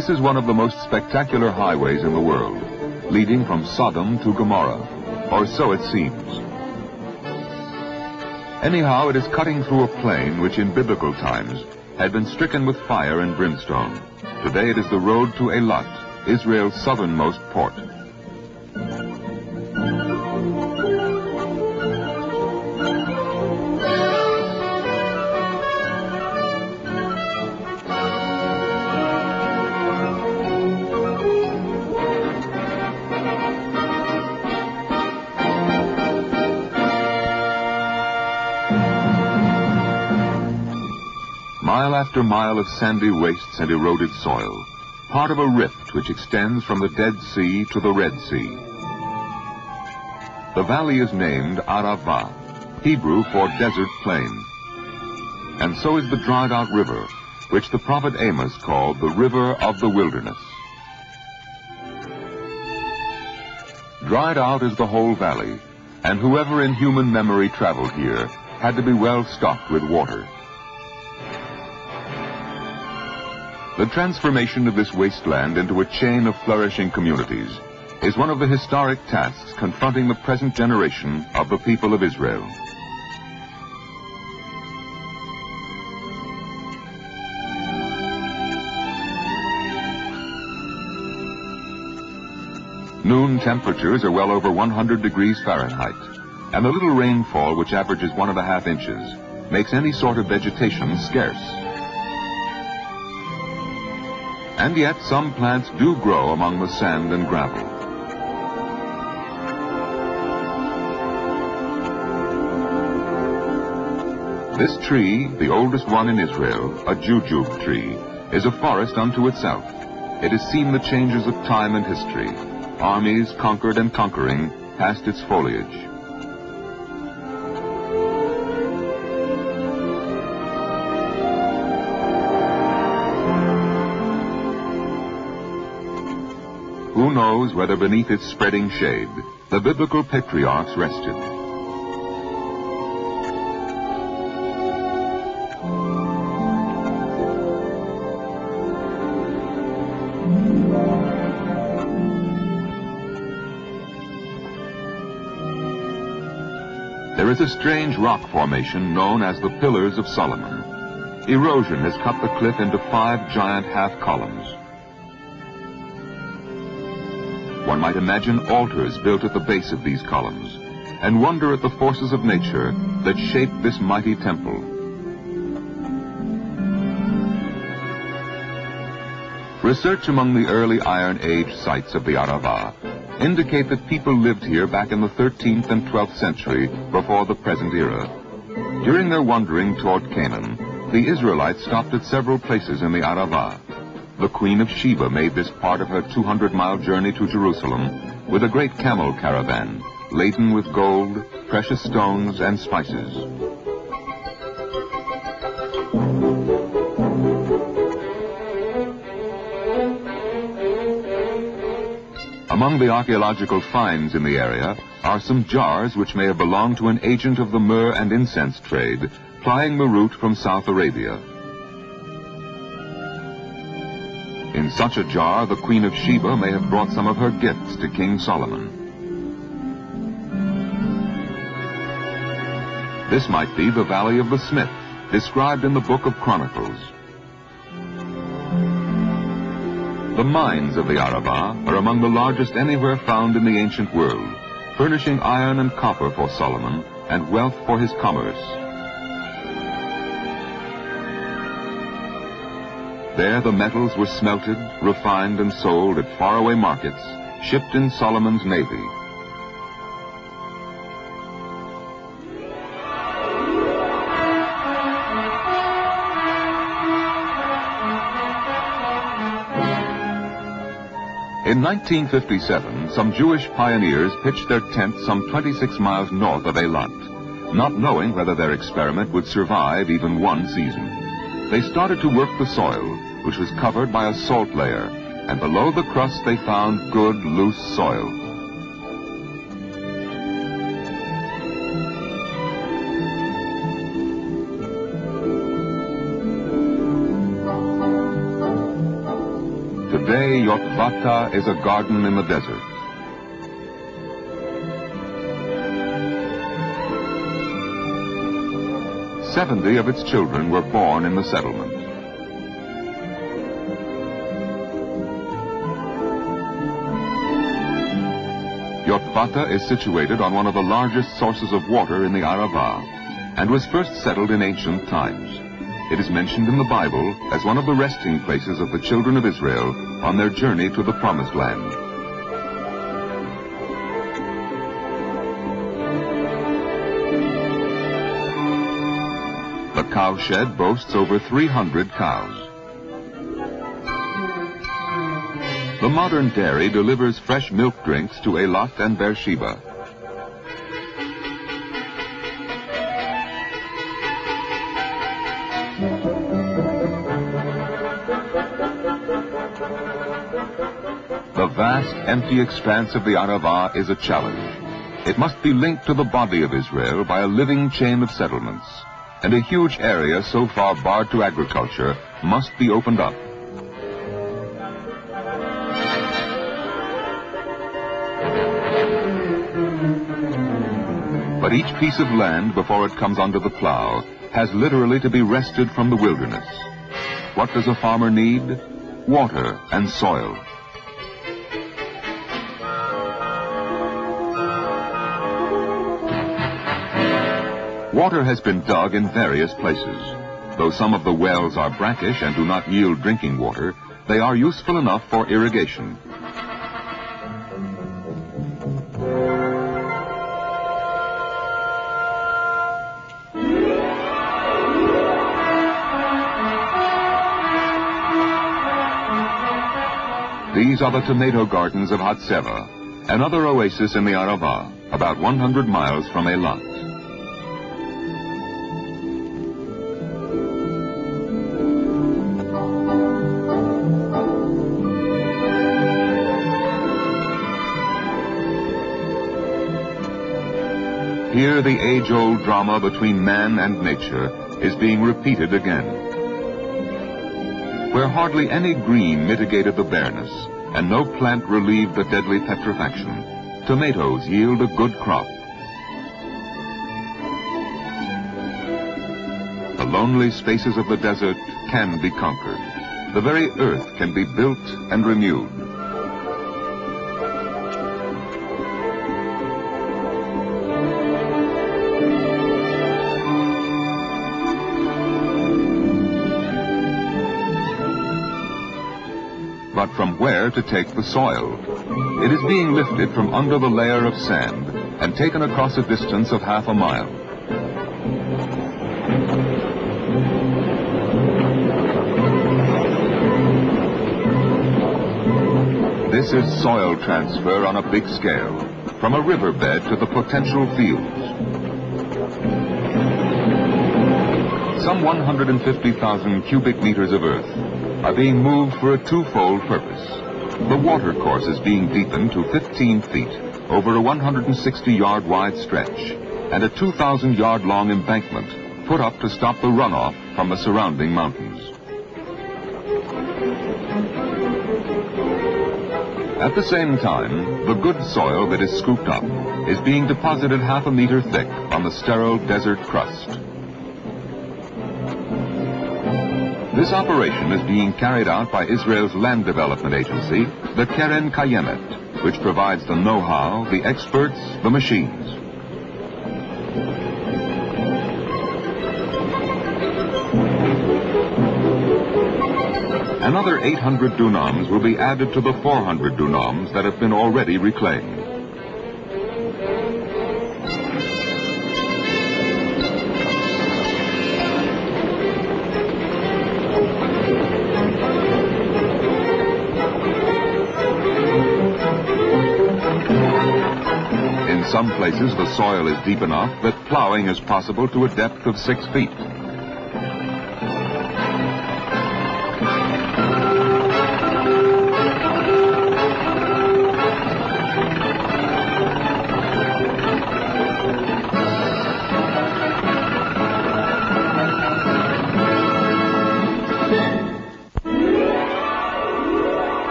This is one of the most spectacular highways in the world, leading from Sodom to Gomorrah, or so it seems. Anyhow, it is cutting through a plain which in biblical times had been stricken with fire and brimstone. Today it is the road to Eilat, Israel's southernmost port. Mile after mile of sandy wastes and eroded soil, part of a rift which extends from the Dead Sea to the Red Sea. The valley is named Arava, Hebrew for desert plain. And so is the dried-out river, which the prophet Amos called the river of the wilderness. Dried out is the whole valley, and whoever in human memory traveled here had to be well stocked with water. The transformation of this wasteland into a chain of flourishing communities is one of the historic tasks confronting the present generation of the people of Israel. Noon temperatures are well over 100 degrees Fahrenheit, and the little rainfall, which averages 1.5 inches, makes any sort of vegetation scarce. And yet some plants do grow among the sand and gravel. This tree, the oldest one in Israel, a jujube tree, is a forest unto itself. It has seen the changes of time and history. Armies conquered and conquering past its foliage. Who knows whether beneath its spreading shade the biblical patriarchs rested? There is a strange rock formation known as the Pillars of Solomon. Erosion has cut the cliff into 5 giant half columns. One might imagine altars built at the base of these columns, and wonder at the forces of nature that shaped this mighty temple. Research among the early Iron Age sites of the Arava indicate that people lived here back in the 13th and 12th century before the present era. During their wandering toward Canaan, the Israelites stopped at several places in the Arava. The Queen of Sheba made this part of her 200-mile journey to Jerusalem with a great camel caravan, laden with gold, precious stones, and spices. Among the archaeological finds in the area are some jars which may have belonged to an agent of the myrrh and incense trade, plying the route from South Arabia. In such a jar, the Queen of Sheba may have brought some of her gifts to King Solomon. This might be the Valley of the Smith, described in the Book of Chronicles. The mines of the Arava are among the largest anywhere found in the ancient world, furnishing iron and copper for Solomon and wealth for his commerce. There the metals were smelted, refined, and sold at faraway markets, shipped in Solomon's navy. In 1957, some Jewish pioneers pitched their tent some 26 miles north of Eilat, not knowing whether their experiment would survive even one season. They started to work the soil, which was covered by a salt layer, and below the crust they found good, loose soil. Today, Yotvata is a garden in the desert. Seventy of its children were born in the settlement. Yotvata is situated on one of the largest sources of water in the Arava, and was first settled in ancient times. It is mentioned in the Bible as one of the resting places of the children of Israel on their journey to the Promised Land. The cowshed boasts over 300 cows. The modern dairy delivers fresh milk drinks to Eilat and Beersheba. The vast, empty expanse of the Arava is a challenge. It must be linked to the body of Israel by a living chain of settlements, and a huge area so far barred to agriculture must be opened up. But each piece of land, before it comes under the plow, has literally to be wrested from the wilderness. What does a farmer need? Water and soil. Water has been dug in various places. Though some of the wells are brackish and do not yield drinking water, they are useful enough for irrigation. These are the tomato gardens of Hatzeva, another oasis in the Arava, about 100 miles from Eilat. Here the age-old drama between man and nature is being repeated again. Where hardly any green mitigated the bareness, and no plant relieved the deadly petrifaction, tomatoes yield a good crop. The lonely spaces of the desert can be conquered. The very earth can be built and renewed. But from where to take the soil? It is being lifted from under the layer of sand and taken across a distance of half a mile. This is soil transfer on a big scale, from a riverbed to the potential fields. Some 150,000 cubic meters of earth are being moved for a twofold purpose. The water course is being deepened to 15 feet over a 160-yard wide stretch, and a 2,000-yard-long embankment put up to stop the runoff from the surrounding mountains. At the same time, the good soil that is scooped up is being deposited half a meter thick on the sterile desert crust. This operation is being carried out by Israel's land development agency, the Keren Kayemet, which provides the know-how, the experts, the machines. Another 800 dunams will be added to the 400 dunams that have been already reclaimed. In some places, the soil is deep enough that plowing is possible to a depth of 6 feet.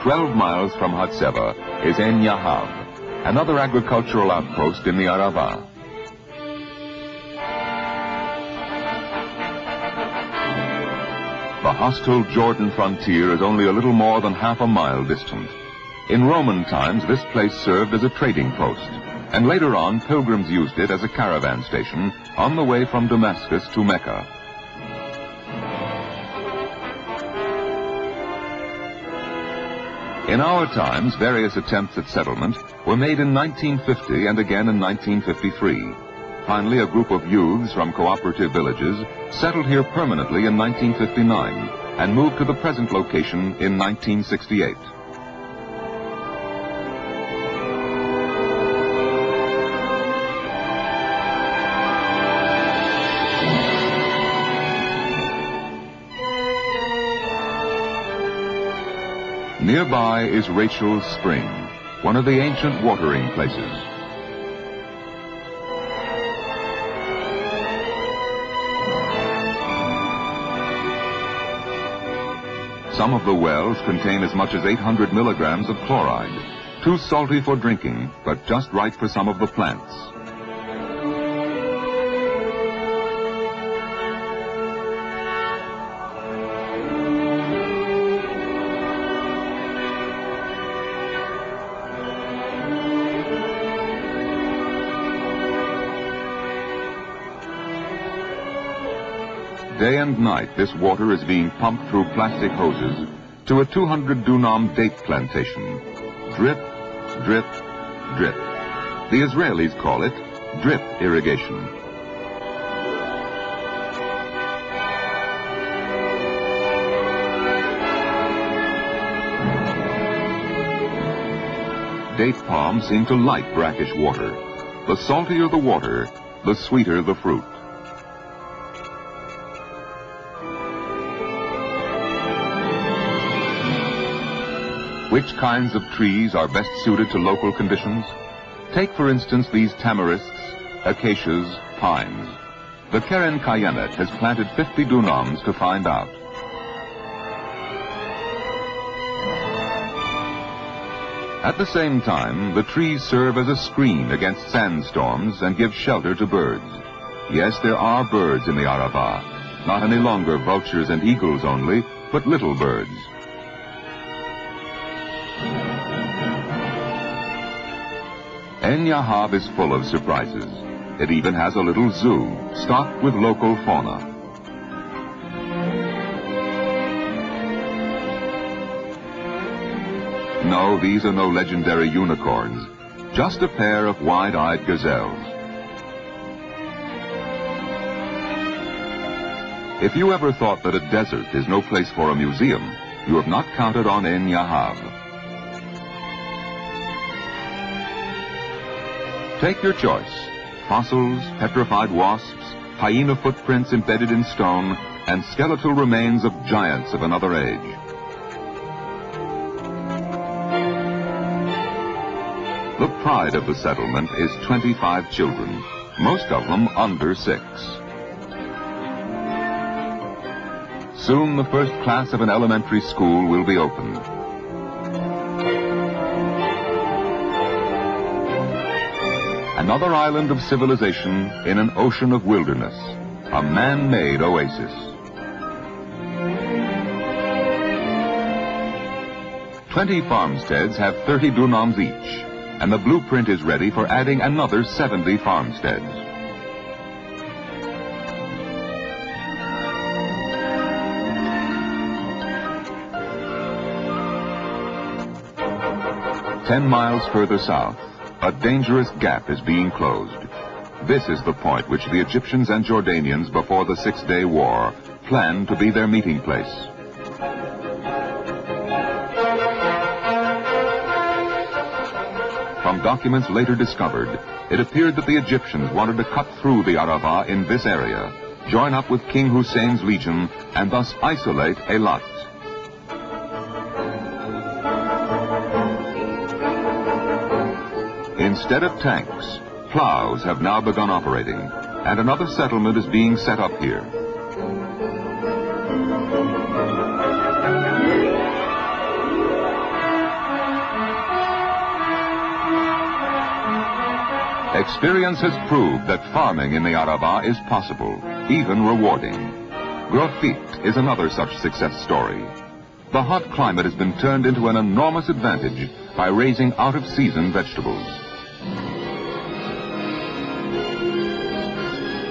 12 miles from Hatzeva is Ein Yahav, another agricultural outpost in the Arava. The hostile Jordan frontier is only a little more than half a mile distant. In Roman times, this place served as a trading post, and later on, pilgrims used it as a caravan station on the way from Damascus to Mecca. In our times, various attempts at settlement were made in 1950 and again in 1953. Finally, a group of youths from cooperative villages settled here permanently in 1959 and moved to the present location in 1968. Nearby is Rachel's Spring, one of the ancient watering places. Some of the wells contain as much as 800 milligrams of chloride, too salty for drinking, but just right for some of the plants. Day and night, this water is being pumped through plastic hoses to a 200 dunam date plantation. Drip, drip, drip. The Israelis call it drip irrigation. Date palms seem to like brackish water. The saltier the water, the sweeter the fruit. Which kinds of trees are best suited to local conditions? Take, for instance, these tamarisks, acacias, pines. The Keren Kayemet has planted 50 dunams to find out. At the same time, the trees serve as a screen against sandstorms and give shelter to birds. Yes, there are birds in the Arava, not any longer vultures and eagles only, but little birds. Ein Yahav is full of surprises. It even has a little zoo, stocked with local fauna. No, these are no legendary unicorns, just a pair of wide-eyed gazelles. If you ever thought that a desert is no place for a museum, you have not counted on Ein Yahav. Take your choice: fossils, petrified wasps, hyena footprints embedded in stone, and skeletal remains of giants of another age. The pride of the settlement is 25 children, most of them under 6. Soon the first class of an elementary school will be opened. Another island of civilization in an ocean of wilderness, a man-made oasis. 20 farmsteads have 30 dunams each, and the blueprint is ready for adding another 70 farmsteads. Ten miles further south, a dangerous gap is being closed. This is the point which the Egyptians and Jordanians before the Six-Day War planned to be their meeting place. From documents later discovered, it appeared that the Egyptians wanted to cut through the Arava in this area, join up with King Hussein's legion, and thus isolate Eilat. Instead of tanks, plows have now begun operating, and another settlement is being set up here. Experience has proved that farming in the Arava is possible, even rewarding. Grofit is another such success story. The hot climate has been turned into an enormous advantage by raising out-of-season vegetables.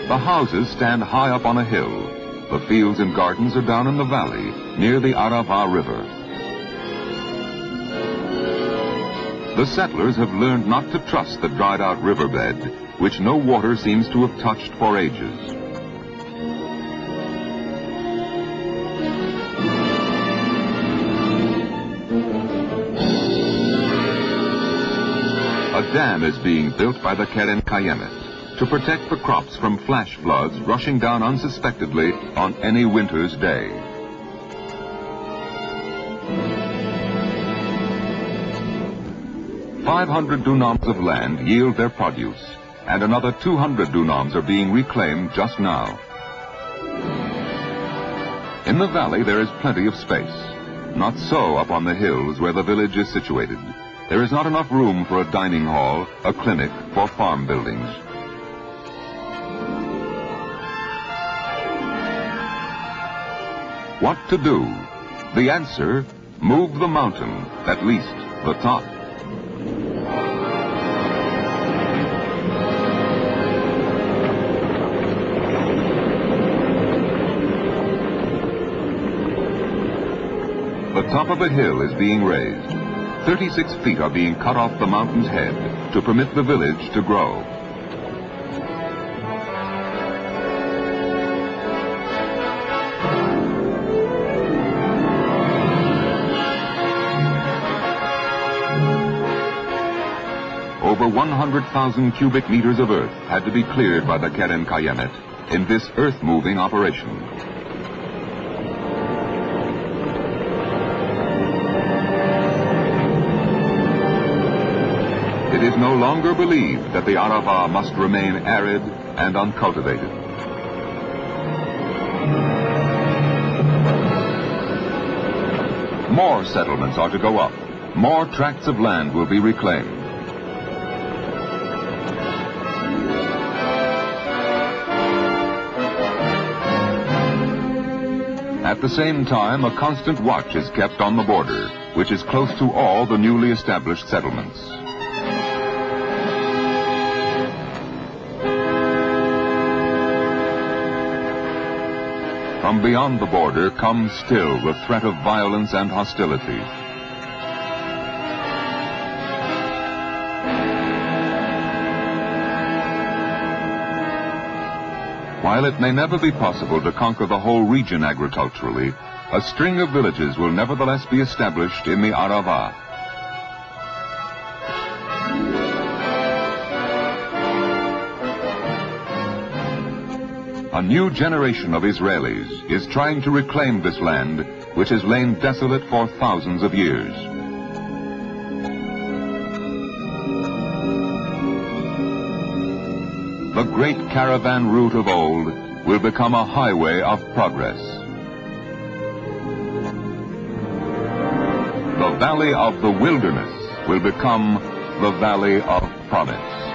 The houses stand high up on a hill. The fields and gardens are down in the valley, near the Arava River. The settlers have learned not to trust the dried-out riverbed, which no water seems to have touched for ages. A dam is being built by the Kayemet to protect the crops from flash floods rushing down unsuspectedly on any winter's day. "500 dunams of land yield their produce, and another 200 dunams are being reclaimed just now. In the valley there is plenty of space. Not so up on the hills where the village is situated. There is not enough room for a dining hall, a clinic, for farm buildings. What to do? The answer, move the mountain, at least the top. The top of a hill is being raised. 36 feet are being cut off the mountain's head to permit the village to grow. Over 100,000 cubic meters of earth had to be cleared by the Kayemet in this earth-moving operation. It is no longer believed that the Arava must remain arid and uncultivated. More settlements are to go up. More tracts of land will be reclaimed. At the same time, a constant watch is kept on the border, which is close to all the newly established settlements. From beyond the border comes still the threat of violence and hostility. While it may never be possible to conquer the whole region agriculturally, a string of villages will nevertheless be established in the Arava. A new generation of Israelis is trying to reclaim this land, which has lain desolate for thousands of years. The great caravan route of old will become a highway of progress. The valley of the wilderness will become the valley of promise.